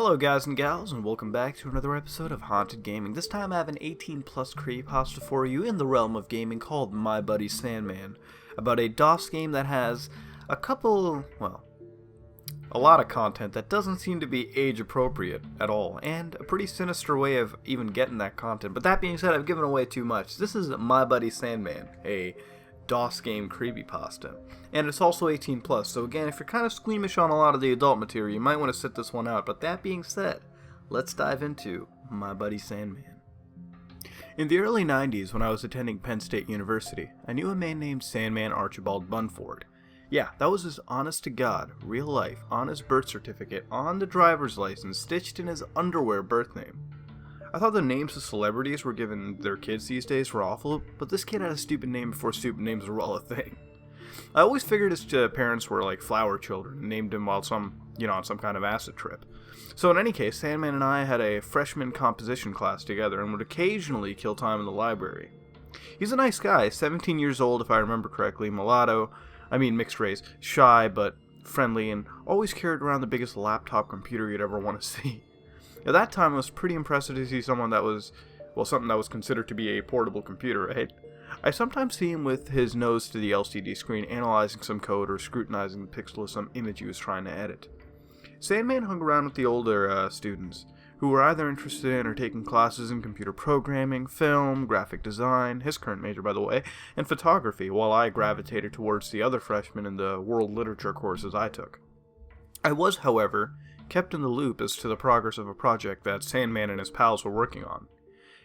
Hello guys and gals, and welcome back to another episode of Haunted Gaming. This time I have an 18 plus creepypasta for you in the realm of gaming called My Buddy Sandman, about a DOS game that has a lot of content that doesn't seem to be age appropriate at all, and a pretty sinister way of even getting that content. But that being said, I've given away too much. This is My Buddy Sandman, a DOS game creepypasta, and it's also 18 plus, so again, if you're kind of squeamish on a lot of the adult material, you might want to sit this one out. But that being said, let's dive into My Buddy Sandman. In the early 90s, when I was attending Penn State University, I knew a man named Sandman Archibald Bunford. Yeah, that was his honest-to-God, real-life, on his birth certificate, on the driver's license, stitched in his underwear birth name. I thought the names of celebrities were given their kids these days were awful, but this kid had a stupid name before stupid names were all a thing. I always figured his parents were like flower children and named him while on some kind of acid trip. So in any case, Sandman and I had a freshman composition class together and would occasionally kill time in the library. He's a nice guy, 17 years old if I remember correctly, mixed race, shy but friendly, and always carried around the biggest laptop computer you'd ever want to see. At that time, it was pretty impressive to see something that was considered to be a portable computer, right? I sometimes see him with his nose to the LCD screen analyzing some code or scrutinizing the pixel of some image he was trying to edit. Sandman hung around with the older students, who were either interested in or taking classes in computer programming, film, graphic design, his current major by the way, and photography, while I gravitated towards the other freshmen in the world literature courses I took. I was, however, kept in the loop as to the progress of a project that Sandman and his pals were working on.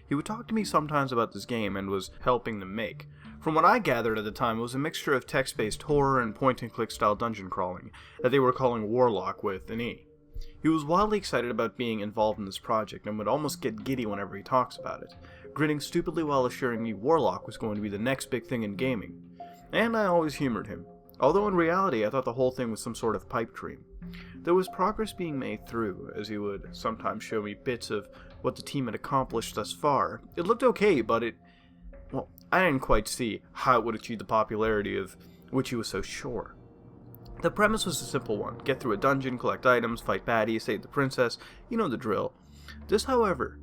He would talk to me sometimes about this game and was helping them make. From what I gathered at the time, it was a mixture of text-based horror and point-and-click style dungeon crawling that they were calling Warlock with an E. He was wildly excited about being involved in this project and would almost get giddy whenever he talks about it, grinning stupidly while assuring me Warlock was going to be the next big thing in gaming. And I always humored him, although in reality I thought the whole thing was some sort of pipe dream. There was progress being made through, as he would sometimes show me bits of what the team had accomplished thus far. It looked okay, but I didn't quite see how it would achieve the popularity of which he was so sure. The premise was a simple one: get through a dungeon, collect items, fight baddies, save the princess, you know the drill. This, however,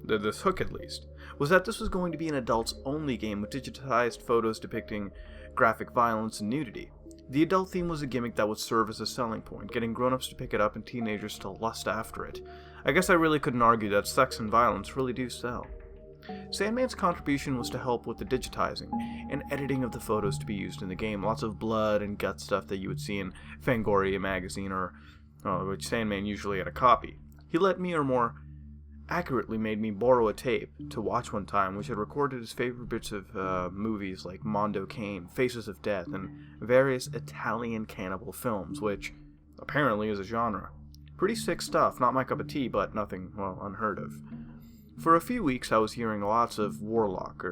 this hook at least, was that this was going to be an adults-only game with digitized photos depicting graphic violence and nudity. The adult theme was a gimmick that would serve as a selling point, getting grown-ups to pick it up and teenagers to lust after it. I guess I really couldn't argue that sex and violence really do sell. Sandman's contribution was to help with the digitizing and editing of the photos to be used in the game. Lots of blood and gut stuff that you would see in Fangoria magazine, which Sandman usually had a copy. He let me, or more accurately made me, borrow a tape to watch one time which had recorded his favorite bits of movies like Mondo Cane, Faces of Death, and various Italian cannibal films, which apparently is a genre. Pretty sick stuff, not my cup of tea, but nothing, unheard of. For a few weeks I was hearing lots of Warlock,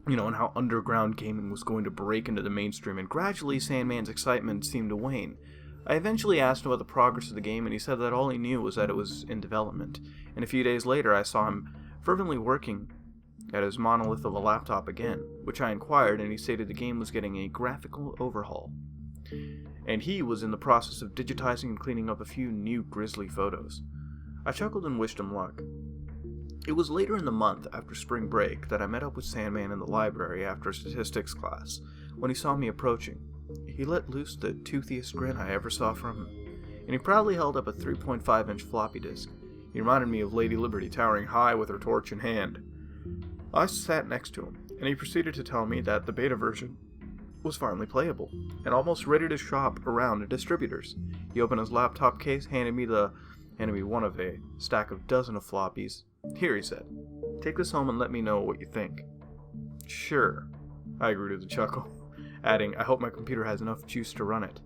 and how underground gaming was going to break into the mainstream, and gradually Sandman's excitement seemed to wane. I eventually asked him about the progress of the game, and he said that all he knew was that it was in development, and a few days later I saw him fervently working at his monolith of a laptop again, which I inquired, and he stated the game was getting a graphical overhaul, and he was in the process of digitizing and cleaning up a few new grisly photos. I chuckled and wished him luck. It was later in the month, after spring break, that I met up with Sandman in the library after a statistics class. When he saw me approaching, he let loose the toothiest grin I ever saw from him, and he proudly held up a 3.5-inch floppy disk. He reminded me of Lady Liberty towering high with her torch in hand. I sat next to him, and he proceeded to tell me that the beta version was finally playable, and almost ready to shop around at distributors. He opened his laptop case, handed me one of a stack of dozen of floppies. "Here," he said, "take this home and let me know what you think." "Sure," I agreed with a chuckle, adding, "I hope my computer has enough juice to run it."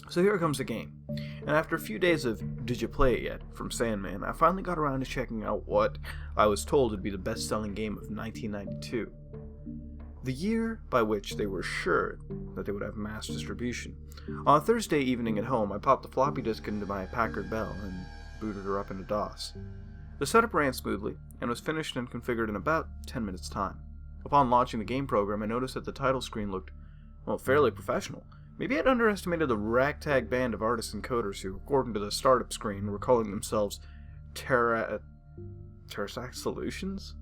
So here comes the game, and after a few days of "did you play it yet?" from Sandman, I finally got around to checking out what I was told would be the best-selling game of 1992. The year by which they were sure that they would have mass distribution. On a Thursday evening at home, I popped the floppy disk into my Packard Bell and booted her up into DOS. The setup ran smoothly, and was finished and configured in about 10 minutes' time. Upon launching the game program, I noticed that the title screen looked, fairly professional. Maybe I'd underestimated the ragtag band of artists and coders who, according to the startup screen, were calling themselves Terrasac Solutions?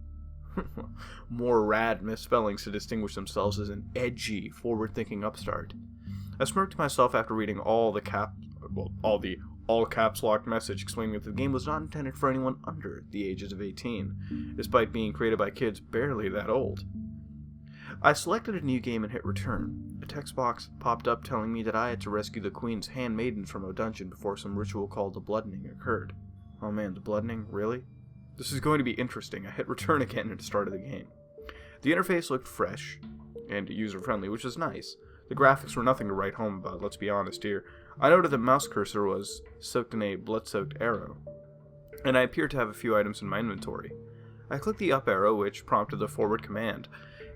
More rad misspellings to distinguish themselves as an edgy, forward-thinking upstart. I smirked to myself after reading all the all-caps locked message explaining that the game was not intended for anyone under the ages of 18, despite being created by kids barely that old. I selected a new game and hit return. A text box popped up telling me that I had to rescue the Queen's handmaidens from a dungeon before some ritual called the bloodening occurred. Oh man, the bloodening? Really? This is going to be interesting. I hit return again at the start of the game. The interface looked fresh and user-friendly, which was nice. The graphics were nothing to write home about, let's be honest here. I noted the mouse cursor was soaked in a blood-soaked arrow, and I appeared to have a few items in my inventory. I clicked the up arrow, which prompted the forward command,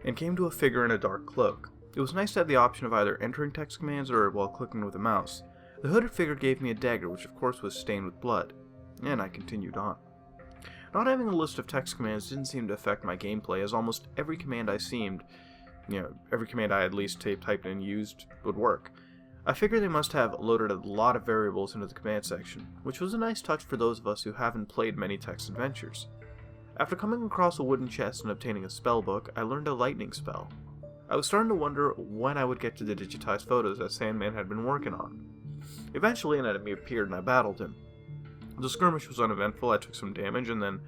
and came to a figure in a dark cloak. It was nice to have the option of either entering text commands or while clicking with a mouse. The hooded figure gave me a dagger, which of course was stained with blood, and I continued on. Not having a list of text commands didn't seem to affect my gameplay, as almost every command I at least typed and used would work. I figured they must have loaded a lot of variables into the command section, which was a nice touch for those of us who haven't played many text adventures. After coming across a wooden chest and obtaining a spell book, I learned a lightning spell. I was starting to wonder when I would get to the digitized photos that Sandman had been working on. Eventually an enemy appeared and I battled him. The skirmish was uneventful, I took some damage and then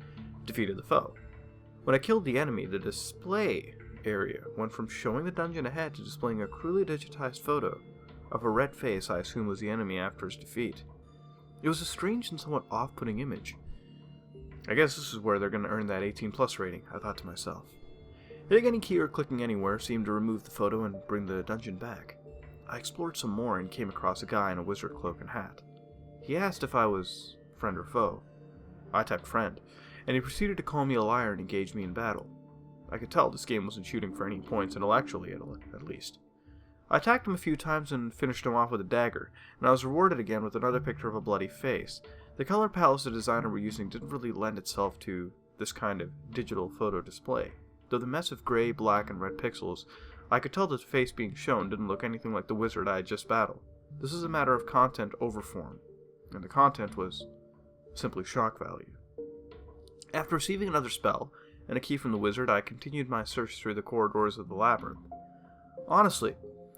defeated the foe. When I killed the enemy, the display area went from showing the dungeon ahead to displaying a crudely digitized photo of a red face I assume was the enemy after his defeat. It was a strange and somewhat off-putting image. I guess this is where they're going to earn that 18+ rating, I thought to myself. Hitting any key or clicking anywhere seemed to remove the photo and bring the dungeon back. I explored some more and came across a guy in a wizard cloak and hat. He asked if I was friend or foe. I typed friend, and he proceeded to call me a liar and engage me in battle. I could tell this game wasn't shooting for any points intellectually, at least. I attacked him a few times and finished him off with a dagger, and I was rewarded again with another picture of a bloody face. The color palettes the designer were using didn't really lend itself to this kind of digital photo display. Though the mess of gray, black, and red pixels, I could tell that the face being shown didn't look anything like the wizard I had just battled. This is a matter of content over form, and the content was simply shock value. After receiving another spell and a key from the wizard, I continued my search through the corridors of the labyrinth. Honestly,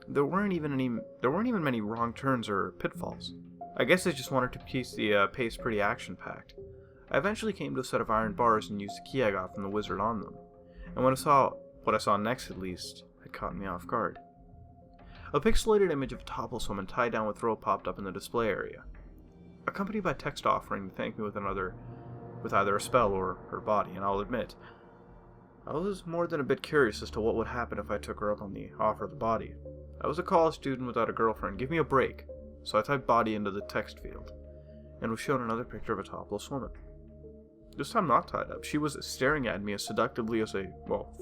there weren't even many wrong turns or pitfalls. I guess they just wanted to keep the pace pretty action-packed. I eventually came to a set of iron bars and used the key I got from the wizard on them, and what I saw next at least had caught me off guard. A pixelated image of a topless woman tied down with rope popped up in the display area, accompanied by text offering to thank me with either a spell or her body, and I'll admit, I was more than a bit curious as to what would happen if I took her up on the offer of the body. I was a college student without a girlfriend, give me a break, so I typed body into the text field, and was shown another picture of a topless woman. This time not tied up, she was staring at me as seductively as a,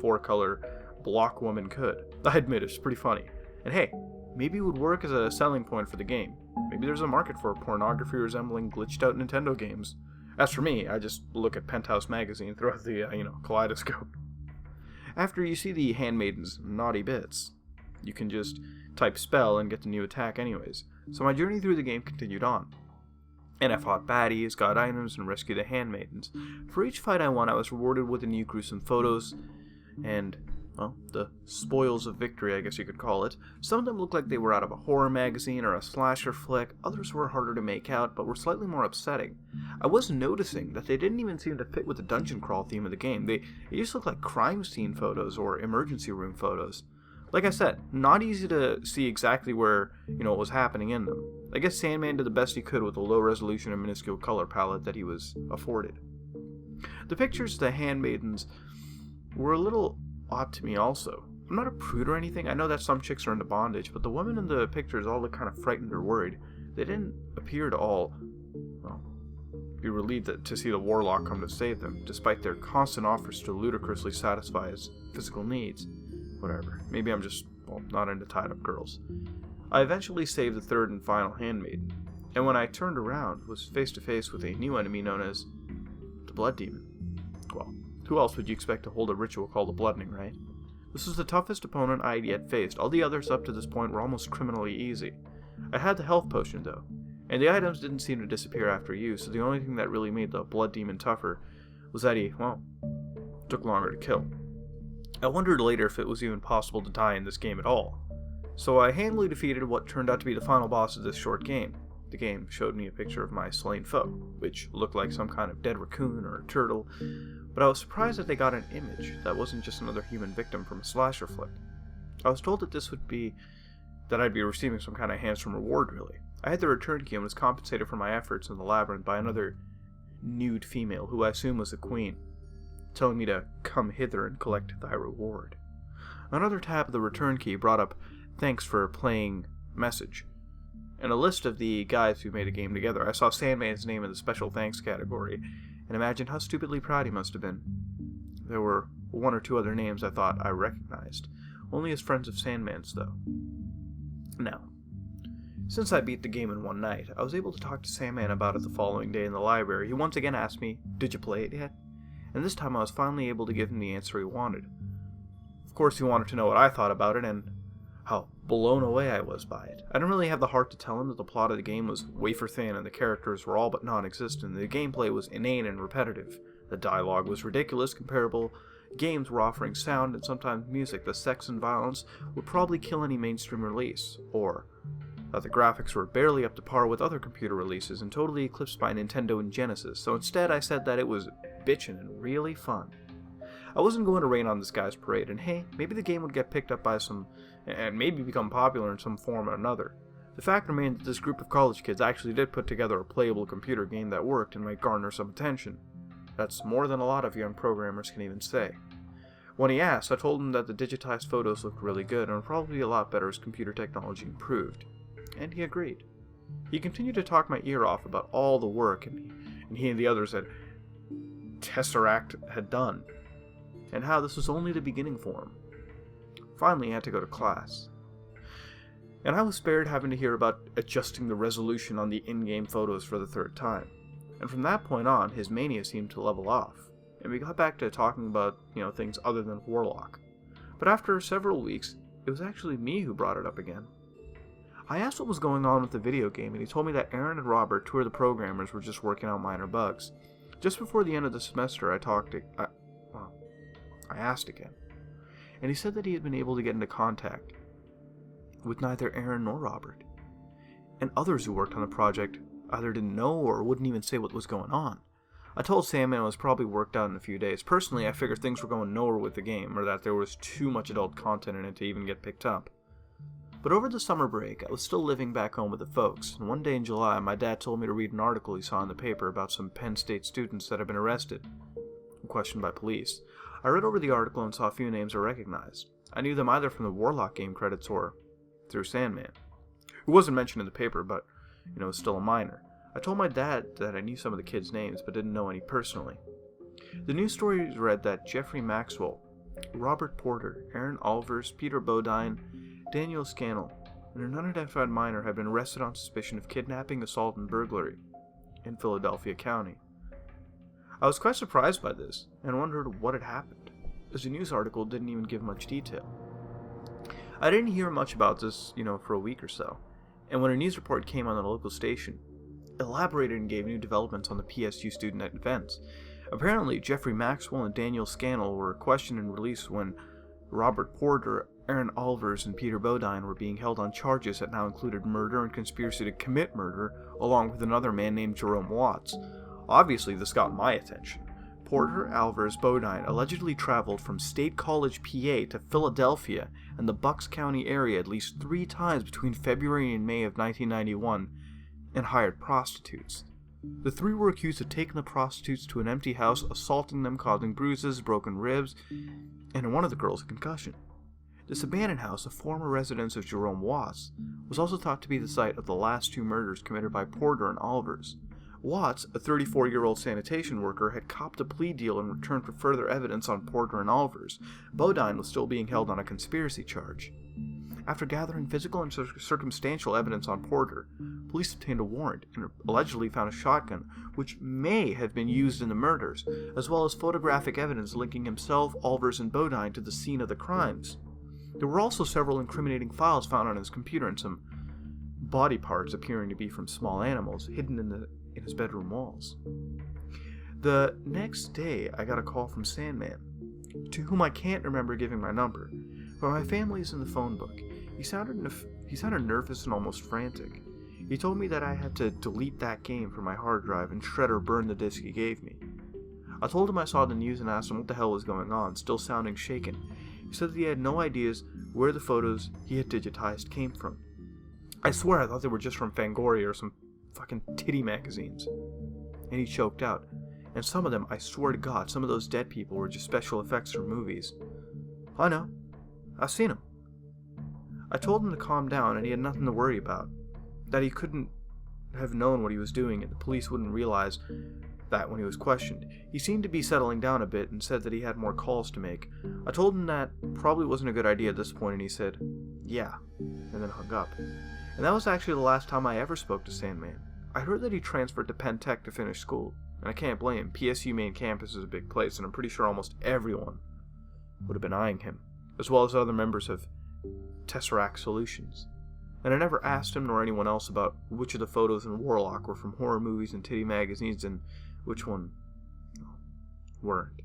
four-color block woman could. I admit it's pretty funny, and hey, maybe it would work as a selling point for the game. Maybe there's a market for pornography resembling glitched-out Nintendo games. As for me, I just look at Penthouse magazine throughout the, kaleidoscope. After you see the handmaiden's naughty bits, you can just type spell and get the new attack anyways. So my journey through the game continued on. And I fought baddies, got items, and rescued the handmaidens. For each fight I won, I was rewarded with the new gruesome photos and, the spoils of victory, I guess you could call it. Some of them looked like they were out of a horror magazine or a slasher flick. Others were harder to make out, but were slightly more upsetting. I was noticing that they didn't even seem to fit with the dungeon crawl theme of the game. They just looked like crime scene photos or emergency room photos. Like I said, not easy to see exactly where, what was happening in them. I guess Sandman did the best he could with the low resolution and minuscule color palette that he was afforded. The pictures of the handmaidens were a little odd to me also. I'm not a prude or anything, I know that some chicks are into bondage, but the women in the pictures all look kind of frightened or worried. They didn't appear to all, be relieved to see the warlock come to save them, despite their constant offers to ludicrously satisfy his physical needs. Whatever, maybe I'm just, not into tied-up girls. I eventually saved the third and final handmaiden, and when I turned around, was face to face with a new enemy known as the Blood Demon. Well, who else would you expect to hold a ritual called the Bloodening, right? This was the toughest opponent I had yet faced. All the others up to this point were almost criminally easy. I had the health potion though, and the items didn't seem to disappear after use, so the only thing that really made the blood demon tougher was that he, well, took longer to kill. I wondered later if it was even possible to die in this game at all. So I handily defeated what turned out to be the final boss of this short game. The game showed me a picture of my slain foe, which looked like some kind of dead raccoon or a turtle, but I was surprised that they got an image that wasn't just another human victim from a slasher flick. I was told that that I'd be receiving some kind of handsome reward, really. I had the return key and was compensated for my efforts in the labyrinth by another nude female, who I assume was a queen, telling me to come hither and collect thy reward. Another tap of the return key brought up "thanks for playing" message. In a list of the guys who made a game together, I saw Sandman's name in the special thanks category, and imagined how stupidly proud he must have been. There were one or two other names I thought I recognized, only as friends of Sandman's though. Now, since I beat the game in one night, I was able to talk to Sandman about it the following day in the library. He once again asked me, "Did you play it yet?" And this time I was finally able to give him the answer he wanted. Of course he wanted to know what I thought about it, and how blown away I was by it. I didn't really have the heart to tell him that the plot of the game was wafer thin and the characters were all but non-existent. The gameplay was inane and repetitive. The dialogue was ridiculous. Comparable games were offering sound and sometimes music. The sex and violence would probably kill any mainstream release. Or that the graphics were barely up to par with other computer releases and totally eclipsed by Nintendo and Genesis. So instead I said that it was bitchin' and really fun. I wasn't going to rain on this guy's parade, and hey, maybe the game would get picked up by some, and maybe become popular in some form or another. The fact remained that this group of college kids actually did put together a playable computer game that worked and might garner some attention. That's more than a lot of young programmers can even say. When he asked, I told him that the digitized photos looked really good and would probably be a lot better as computer technology improved. And he agreed. He continued to talk my ear off about all the work he and the others at Tesseract had done, and how this was only the beginning for him. Finally, he had to go to class, and I was spared having to hear about adjusting the resolution on the in-game photos for the third time. And from that point on, his mania seemed to level off, and we got back to talking about, things other than Warlock. But after several weeks, it was actually me who brought it up again. I asked what was going on with the video game, and he told me that Aaron and Robert, two of the programmers, were just working out minor bugs. Just before the end of the semester, I asked again, and he said that he had been able to get into contact with neither Aaron nor Robert, and others who worked on the project either didn't know or wouldn't even say what was going on. I told Sandman it was probably worked out in a few days. Personally, I figured things were going nowhere with the game, or that there was too much adult content in it to even get picked up. But over the summer break, I was still living back home with the folks, and one day in July, my dad told me to read an article he saw in the paper about some Penn State students that had been arrested and questioned by police. I read over the article and saw a few names I recognized. I knew them either from the Warlock game credits or through Sandman, who wasn't mentioned in the paper, but, was still a minor. I told my dad that I knew some of the kids' names, but didn't know any personally. The news stories read that Jeffrey Maxwell, Robert Porter, Aaron Alvers, Peter Bodine, Daniel Scannell, and an unidentified minor had been arrested on suspicion of kidnapping, assault, and burglary in Philadelphia County. I was quite surprised by this, and wondered what had happened, as the news article didn't even give much detail. I didn't hear much about this, for a week or so, and when a news report came on the local station, it elaborated and gave new developments on the PSU student events. Apparently, Jeffrey Maxwell and Daniel Scannell were questioned and released when Robert Porter, Aaron Alvers, and Peter Bodine were being held on charges that now included murder and conspiracy to commit murder, along with another man named Jerome Watts. Obviously, this got my attention. Porter, Alvers, Bodine allegedly traveled from State College, PA to Philadelphia and the Bucks County area at least 3 times between February and May of 1991 and hired prostitutes. The 3 were accused of taking the prostitutes to an empty house, assaulting them, causing bruises, broken ribs, and in one of the girls a concussion. This abandoned house, a former residence of Jerome Watts, was also thought to be the site of the last 2 murders committed by Porter and Alvers. Watts, a 34-year-old sanitation worker, had copped a plea deal in return for further evidence on Porter and Alvers. Bodine was still being held on a conspiracy charge. After gathering physical and circumstantial evidence on Porter, police obtained a warrant and allegedly found a shotgun, which may have been used in the murders, as well as photographic evidence linking himself, Olvers, and Bodine to the scene of the crimes. There were also several incriminating files found on his computer and some body parts appearing to be from small animals hidden in his bedroom walls. The next day, I got a call from Sandman, to whom I can't remember giving my number, but my family is in the phone book. He sounded nervous and almost frantic. He told me that I had to delete that game from my hard drive and shred or burn the disk he gave me. I told him I saw the news and asked him what the hell was going on, still sounding shaken. He said that he had no ideas where the photos he had digitized came from. I swear I thought they were just from Fangoria or some fucking titty magazines. And he choked out. And some of them, I swear to God, some of those dead people were just special effects from movies. I know. I've seen them. I told him to calm down and he had nothing to worry about. That he couldn't have known what he was doing and the police wouldn't realize that when he was questioned. He seemed to be settling down a bit and said that he had more calls to make. I told him that probably wasn't a good idea at this point and he said, yeah, and then hung up. And that was actually the last time I ever spoke to Sandman. I heard that he transferred to Penn Tech to finish school, and I can't blame him. PSU main campus is a big place, and I'm pretty sure almost everyone would have been eyeing him, as well as other members of Tesseract Solutions. And I never asked him nor anyone else about which of the photos in Warlock were from horror movies and titty magazines and which one weren't.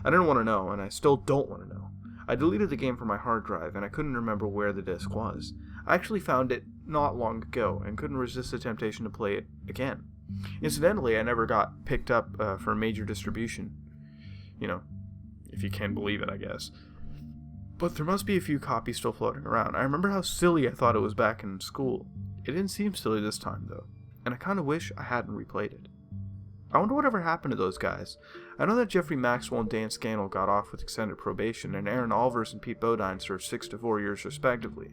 I didn't want to know, and I still don't want to know. I deleted the game from my hard drive, and I couldn't remember where the disc was. I actually found it not long ago, and couldn't resist the temptation to play it again. Incidentally, I never got picked up for major distribution. You know, if you can believe it, I guess. But there must be a few copies still floating around. I remember how silly I thought it was back in school. It didn't seem silly this time, though, and I kind of wish I hadn't replayed it. I wonder whatever happened to those guys. I know that Jeffrey Maxwell and Dan Scannell got off with extended probation, and Aaron Olvers and Pete Bodine served 6 to 4 years respectively.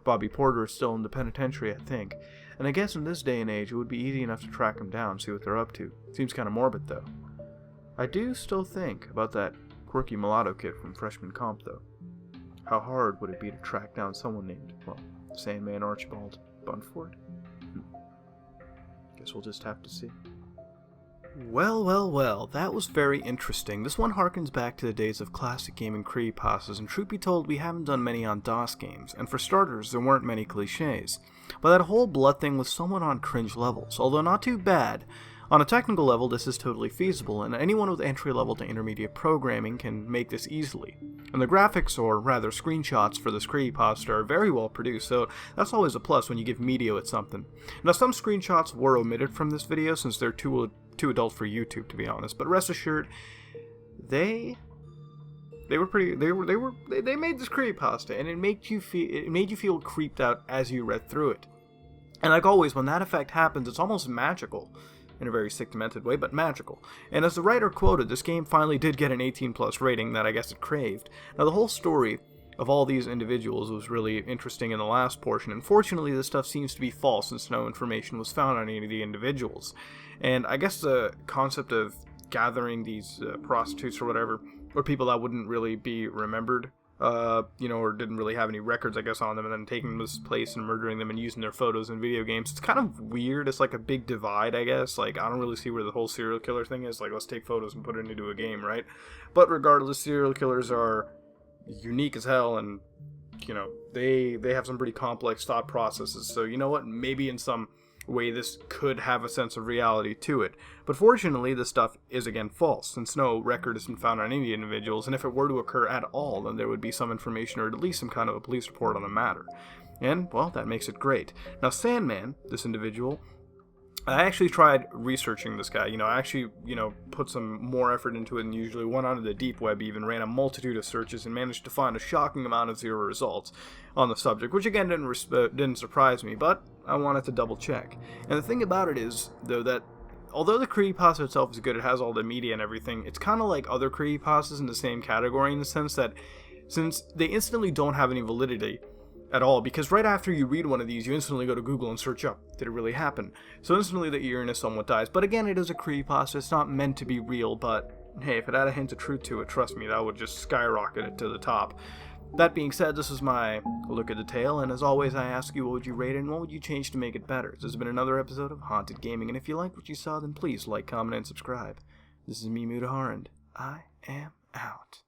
Bobby Porter is still in the penitentiary, I think, and I guess in this day and age it would be easy enough to track them down, see what they're up to. Seems kind of morbid, though. I do still think about that quirky mulatto kid from freshman comp, though. How hard would it be to track down someone named, well, Sandman Archibald Bunford? Guess we'll just have to see. Well, that was very interesting. This one harkens back to the days of classic gaming creepypastas, and truth be told, we haven't done many on DOS games, and for starters, there weren't many cliches. But that whole blood thing was somewhat on cringe levels, although not too bad. On a technical level, this is totally feasible, and anyone with entry-level to intermediate programming can make this easily. And the graphics, or rather screenshots for this creepypasta, are very well produced, so that's always a plus when you give media with something. Now, some screenshots were omitted from this video since they're too adult for YouTube, to be honest, but rest assured, they made this creepypasta, and it made you feel creeped out as you read through it. And like always, when that effect happens, it's almost magical. In a very sick, demented way, but magical. And as the writer quoted, this game finally did get an 18+ rating that I guess it craved. Now, the whole story of all these individuals was really interesting in the last portion. Unfortunately, this stuff seems to be false since no information was found on any of the individuals. And I guess the concept of gathering these prostitutes or whatever, or people that wouldn't really be remembered, or didn't really have any records, I guess, on them, and then taking them to this place and murdering them and using their photos in video games. It's kind of weird. It's like a big divide, I guess. Like, I don't really see where the whole serial killer thing is. Like, let's take photos and put it into a game, right? But regardless, serial killers are unique as hell, and, they have some pretty complex thought processes. So, you know what? Maybe in some way this could have a sense of reality to it. But fortunately, this stuff is again false, since no record has been found on any individuals, and if it were to occur at all, then there would be some information or at least some kind of a police report on the matter. And, well, that makes it great. Now, Sandman, this individual, I actually tried researching this guy. I actually, put some more effort into it than usually, went onto the deep web even, ran a multitude of searches, and managed to find a shocking amount of 0 results on the subject, which again didn't surprise me, but I wanted to double check. And the thing about it is, though, that although the creepypasta itself is good, it has all the media and everything, it's kind of like other creepypastas in the same category in the sense that since they instantly don't have any validity at all, because right after you read one of these, you instantly go to Google and search up, did it really happen? So instantly the eeriness somewhat dies. But again, it is a creepypasta, it's not meant to be real, but hey, if it had a hint of truth to it, trust me, that would just skyrocket it to the top. That being said, this was my look at the tale, and as always I ask you, what would you rate it and what would you change to make it better? This has been another episode of Haunted Gaming, and if you liked what you saw, then please like, comment, and subscribe. This is me, Mudaharand. I am out.